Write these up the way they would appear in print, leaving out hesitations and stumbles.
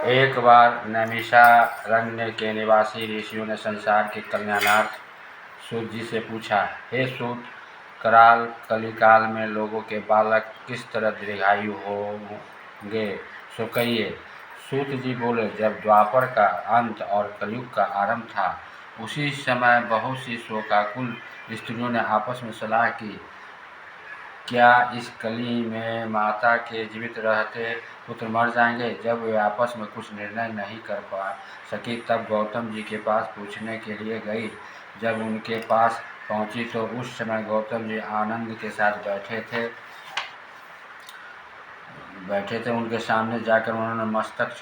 एक बार नैमिषारण्य के निवासी ऋषियों ने संसार के कल्याणार्थ सूत जी से पूछा, हे सूत, कराल कलिकाल में लोगों के बालक किस तरह दीर्घायु होंगे, सो कहिए। सूत जी बोले, जब द्वापर का अंत और कलयुग का आरंभ था, उसी समय बहुत सी शोकाकुल स्त्रियों ने आपस में सलाह की, क्या इस कली में माता के जीवित रहते पुत्र मर जाएंगे। जब वे आपस में कुछ निर्णय नहीं कर पा सकी, तब गौतम जी के पास पूछने के लिए गई। जब उनके पास पहुंची तो उस समय गौतम जी आनंद के साथ बैठे थे। उनके सामने जाकर उन्होंने मस्तक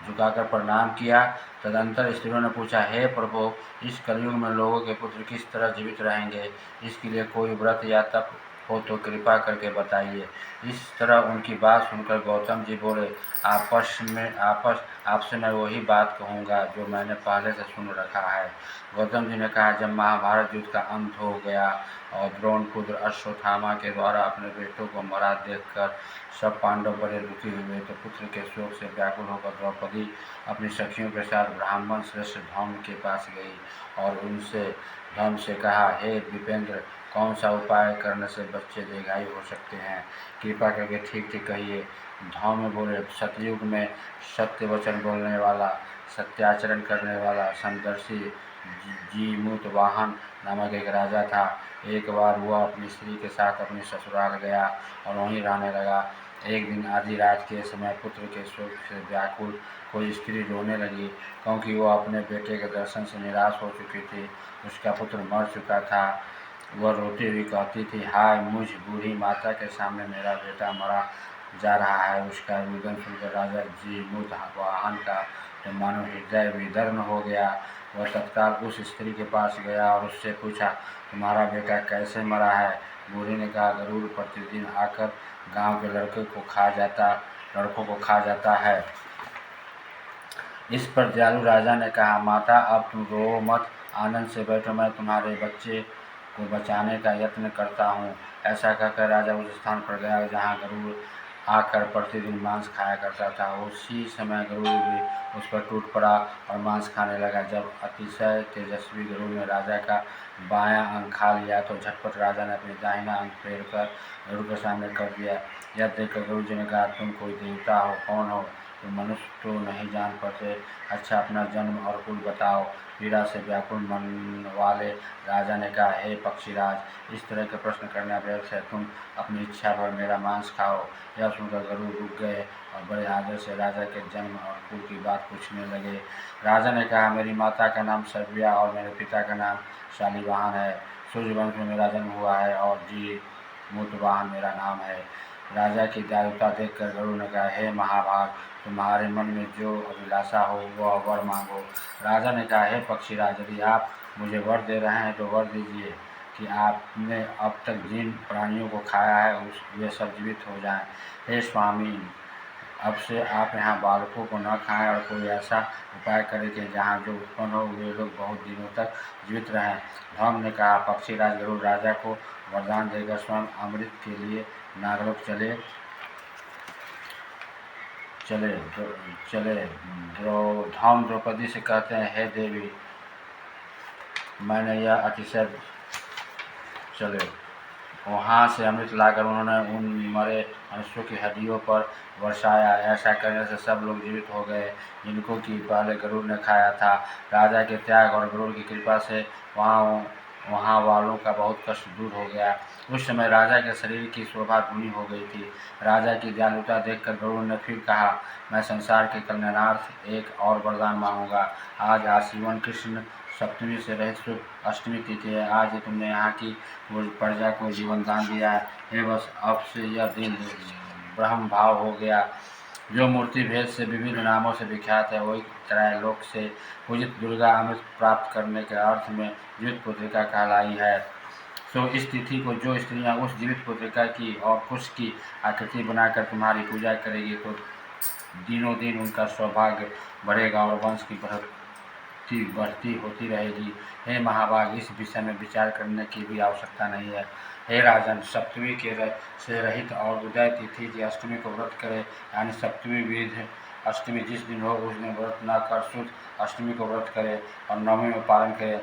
झुकाकर प्रणाम किया। तदंतर स्त्रियों ने पूछा, हे प्रभु, इस कलयुग में लोगों के पुत्र किस तरह जीवित रहेंगे, इसके लिए कोई व्रत या तप हो तो कृपा करके बताइए। इस तरह उनकी बात सुनकर गौतम जी बोले, आपसे मैं वही बात कहूँगा जो मैंने पहले से सुन रखा है। गौतम जी ने कहा, जब महाभारत युद्ध का अंत हो गया और द्रोण पुत्र अश्वत्थामा के द्वारा अपने बेटों को मरा देखकर सब पांडव बड़े दुखी हुए, तो पुत्र के शोक से व्याकुल होकर द्रौपदी अपनी सखियों के साथ ब्राह्मण श्रेष्ठ धौम्य के पास गई और उनसे धौम्य से कहा, हे विपेंद्र, कौन सा उपाय करने से बच्चे दीर्घायु हो सकते हैं, कृपा करके ठीक ठीक कहिए। धौम्य बोले, सतयुग में सत्य वचन बोलने वाला, सत्याचरण करने वाला समदर्शी जीमूतवाहन नामक एक राजा था। एक बार वह अपनी स्त्री के साथ अपने ससुराल गया और वहीं रहने लगा। एक दिन आधी रात के समय पुत्र के शोक से व्याकुल कोई स्त्री रोने लगी, क्योंकि वह अपने बेटे के दर्शन से निराश हो चुकी थी। उसका पुत्र मर चुका था। वह रोती हुई कहती थी, हाय मुझ बूढ़ी माता के सामने मेरा बेटा मरा जा रहा है। उसका रुदन सुनकर राजा जीमूतवाहन का तो मानो हृदय विदीर्ण हो गया। वह तत्काल उस स्त्री के पास गया और उससे पूछा, तुम्हारा बेटा कैसे मरा है। बूढ़ी ने कहा, गरुड़ प्रतिदिन आकर गांव के लड़कों को खा जाता है। इस पर दयालु राजा ने कहा, माता अब तुम रो मत, आनंद से बैठो, मैं तुम्हारे बच्चे को बचाने का यत्न करता हूँ। ऐसा कहकर राजा उस स्थान पर गया जहाँ गरुड़ आकर प्रतिदिन मांस खाया करता था। उसी समय गरुड़ भी उस पर टूट पड़ा और मांस खाने लगा। जब अतिशय तेजस्वी गरुड़ ने राजा का बायां अंग खा लिया तो झटपट राजा ने अपनी दाहिना अंग फेर कर गरुड़ के सामने कर दिया। यह देखकर गरुड़ जी ने कहा, तुम कोई देवता हो, कौन हो, तुम मनुष्य तो नहीं जान पड़ते। अच्छा, अपना जन्म और कुल बताओ। पीड़ा से व्याकुल मन वाले राजा ने कहा, हे पक्षीराज, इस तरह के प्रश्न करना व्यर्थ है, तुम अपनी इच्छा भर मेरा मांस खाओ। यह सुनकर गरुड़ रुक गए और बड़े आदर से राजा के जन्म और कुल की बात पूछने लगे। राजा ने कहा, मेरी माता का नाम सव्या और मेरे पिता का नाम शालिवाहन है। सूर्यवंश में मेरा जन्म हुआ है और जीमूतवाहन मेरा नाम है। राजा की दयालुता देखकर गरुड़ ने कहा, हे महाभाग, तुम्हारे मन में जो अभिलाषा हो वह वर मांगो। राजा ने कहा, हे पक्षीराज, यदि आप मुझे वर दे रहे हैं तो वर दीजिए कि आपने अब तक जिन प्राणियों को खाया है वे सब जीवित हो जाएं। हे स्वामी, अब से आप यहाँ बालकों को न खाएं और कोई ऐसा उपाय करें कि जहाँ जो उत्पन्न हो वे लोग बहुत दिनों तक जीवित रहें। धौम्य ने कहा, पक्षीराज गरुड़ राजा को वरदान देकर स्वयं अमृत के लिए नागलोक चले। धौम्य द्रौपदी से कहते हैं, हे देवी, मैंने यह अतिशय चले वहाँ से अमृत लाकर उन्होंने उन मरे मनुष्यों की हड्डियों पर बरसाया। ऐसा करने से सब लोग जीवित हो गए जिनको कि पहले गरुड़ ने खाया था। राजा के त्याग और गरुड़ की कृपा से वहाँ वालों का बहुत कष्ट दूर हो गया। उस समय राजा के शरीर की शोभा दूनी हो गई थी। राजा की दयालुता देखकर गरुड़ ने फिर कहा, मैं संसार के कल्याणार्थ एक और वरदान मांगूंगा। आज आजीवन कृष्ण सप्तमी से रहित शुभ अष्टमी तिथि है। आज ही तुमने यहाँ की प्रजा को जीवन दान दिया है। हे बस, अब से यह दिन ब्रह्म भाव हो गया। जो मूर्ति भेद से विविध नामों से विख्यात है, वही त्रैलोक से पूजित दुर्गा अमृत प्राप्त करने के अर्थ में जीवित पुत्रिका कहलाई है। सो इस तिथि को जो स्त्रियां उस जीवित पुत्रिका की और कुश की आकृति बनाकर तुम्हारी पूजा करेगी तो दिनों दिन उनका सौभाग्य बढ़ेगा और वंश की बढ़ती होती रहेगी। हे महाभाग, इस विषय में विचार करने की भी आवश्यकता नहीं है। हे राजन, सप्तमी से रहित और उदय तिथि की अष्टमी को व्रत करें, यानी सप्तमी विध अष्टमी जिस दिन हो उस दिन व्रत न कर शुद्ध अष्टमी को व्रत करे और नवमी में पालन करे।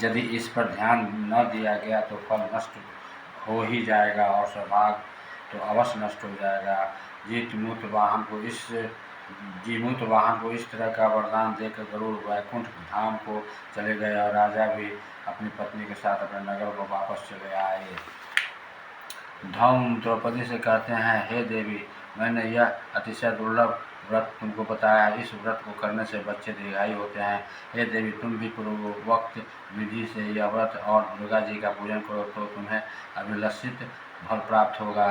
यदि इस पर ध्यान न दिया गया तो फल नष्ट हो ही जाएगा और सौभाग्य तो अवश्य नष्ट हो जाएगा। जीमूत वाहन को इस तरह का वरदान देकर गरुड़ वैकुंठ धाम को चले गए और राजा भी अपनी पत्नी के साथ अपने नगर को वापस चले आए। धौम द्रौपदी से कहते हैं, हे देवी, मैंने यह अतिशय दुर्लभ व्रत तुमको बताया। इस व्रत को करने से बच्चे दीर्घायु होते हैं। हे देवी, तुम भी पूर्वोक्त विधि से यह व्रत और दुर्गा जी का पूजन करो तो तुम्हें अभिलषित फल प्राप्त होगा।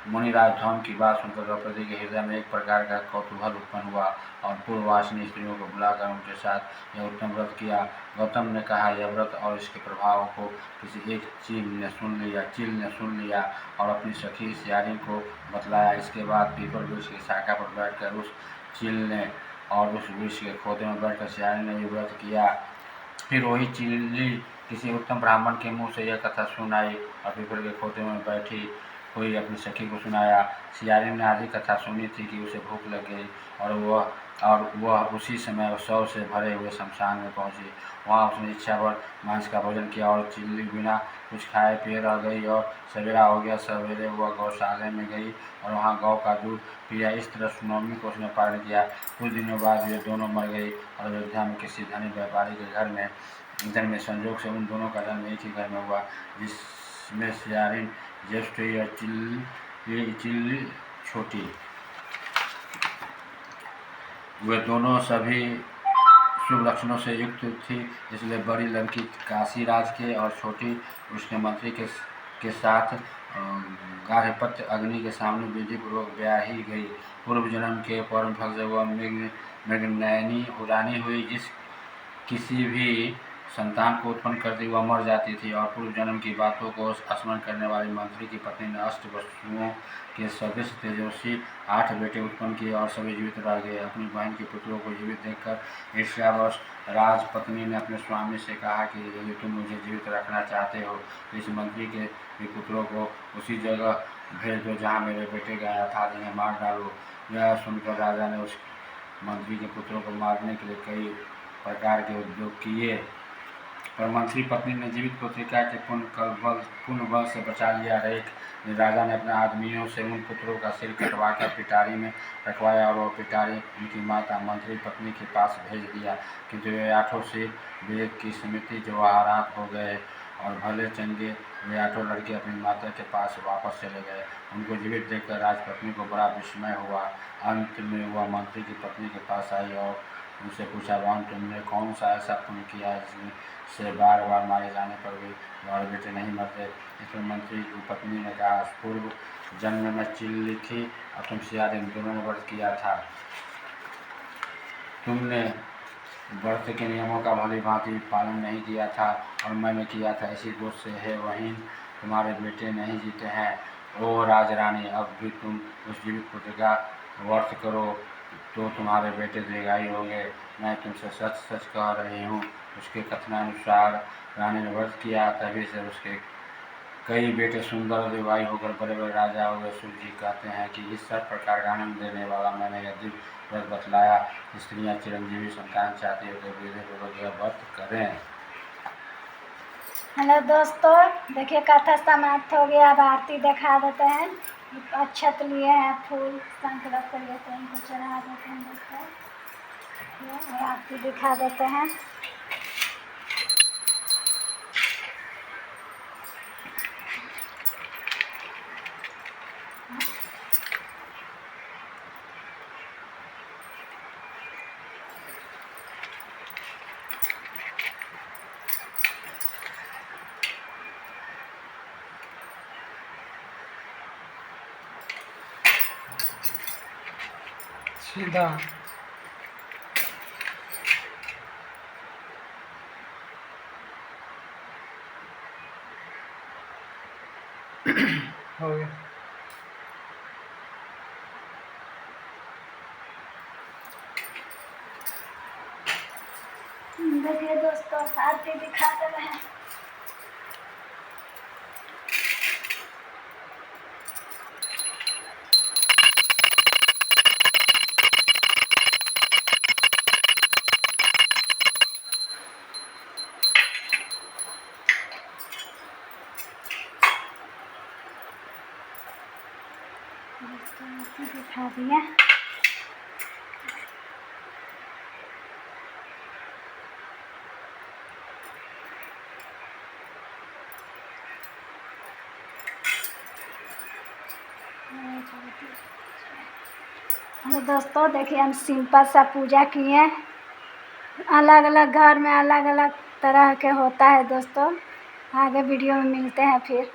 मुनिराज धौम की बात सुनकर द्रौपदी के हृदय में एक प्रकार का कौतूहल उत्पन्न हुआ और पूर्ववासिनी स्त्रियों को बुलाकर उनके साथ यह उत्तम व्रत किया। गौतम ने कहा, यह व्रत और इसके प्रभाव को किसी एक चील ने सुन लिया और अपनी सखी सियारी को बतलाया। इसके बाद पीपल वृक्ष की शाखा पर बैठकर उस चील ने और उस वृक्ष के खोते में बैठकर सियारी ने ये व्रत किया। फिर वही चीली किसी उत्तम ब्राह्मण के मुँह से यह कथा सुनाई और पीपल के खोते में बैठी हुई अपनी सखी को सुनाया। सियारी ने आधी कथा सुनी थी कि उसे भूख लग गई और वह उसी समय शव से भरे हुए शमशान में पहुंची। वहां उसने इच्छाभर मांस का भोजन किया और चिल्ली बिना कुछ खाए पिए रह गई और सवेरा हो गया। सवेरे वह गौशाला में गई और वहां गौ का दूध पिया। इस तरह नवमी को उसने पालन किया। कुछ दिनों बाद वे दोनों मर गई और अयोध्या में किसी धनी व्यापारी के घर में संयोग से उन दोनों का जन्म एक ही घर में हुआ, जिसमें सियारी ज्येष्ठ हुई और चिल्ली छोटी। वे दोनों सभी शुभ लक्षणों से युक्त थी, इसलिए बड़ी लड़की काशीराज के और छोटी उसके मंत्री के साथ गार्हपत्य अग्नि के सामने विधिपूर्वक ब्याही गई। पूर्व जन्म के परम भक्त वह मृगनयनी उड़ानी हुई, जिस किसी भी संतान को उत्पन्न करती वह मर जाती थी। और पूर्व जन्म की बातों को स्मरण करने वाली मंत्री की पत्नी ने अष्ट वसुओं के सदृश तेजस्वी 8 बेटे उत्पन्न किए और सभी जीवित रह गए। अपनी बहन के पुत्रों को जीवित देखकर ईर्ष्यावश राजपत्नी ने अपने स्वामी से कहा कि यदि तुम मुझे जीवित रखना चाहते हो तो इस मंत्री के भी पुत्रों को उसी जगह भेज दो जहाँ मेरे बेटे गए, अर्थात इन्हें मार डालो। यह सुनकर राजा ने उस मंत्री के पुत्रों को मारने के लिए कई प्रकार के उद्योग किए, पर मंत्री पत्नी ने जीवित पुत्रिका के पुण्य बल से बचा लिया। राजा ने अपने आदमियों से उन पुत्रों का सिर कटवाकर पिटारी में रखवाया और वह पिटारी उनकी माता मंत्री पत्नी के पास भेज दिया। किंतु वे 8 सिर विवेक की समिति जवाहरात हो गए और भले चंगे वे 8 लड़के अपनी माता के पास वापस चले गए। उनको जीवित देखकर राजपत्नी को बड़ा विस्मय हुआ। अंत में वह मंत्री की पत्नी के पास आई और उनसे पूछा, बहन, तुमने कौन सा ऐसा पुण्य किया जिससे बार बार मारे जाने पर भी तुम्हारे बेटे नहीं मरते? इसमें मंत्री की पत्नी ने कहा, पूर्व जन्म में चिल्ली थी और तुम सियारी, दोनों ने व्रत किया था। तुमने व्रत के नियमों का भली भांति पालन नहीं किया था और मैंने किया था। इसी दोष से है वहीं तुम्हारे बेटे नहीं जीते हैं। ओ राजरानी, अब भी तुम उस जीवित पुत्र का व्रत करो तो तुम्हारे बेटे दीर्घायु होंगे। मैं तुमसे सच सच कह रही हूँ। उसके कथनानुसार रानी ने व्रत किया, तभी से उसके कई बेटे सुंदर और दीर्घायु होकर बड़े बड़े राजा हो गए। सूर्य जी कहते हैं कि इस सब प्रकार का आनंद देने वाला मैंने यह दिव्य व्रत बतलाया। स्त्रियाँ चिरंजीवी संतान चाहती हो तो विधिपूर्वक यह व्रत करें। हेलो दोस्तों, देखिए कथा समाप्त हो गया। अब आरती दिखा देते हैं। अक्षत लिए हैं, फूल संकल्प लिए थे, इनको चढ़ा देते हैं दोस्तों और आरती दिखा देते हैं। सीधा हो गया। देखिए दोस्तों, आरती दिखा दे रहे हैं। दोस्तों आरती दिखा दिया। हेलो दोस्तों, देखिए हम सिंपल सा पूजा किए। अलग अलग घर में अलग अलग तरह के होता है दोस्तों। आगे वीडियो में मिलते हैं फिर।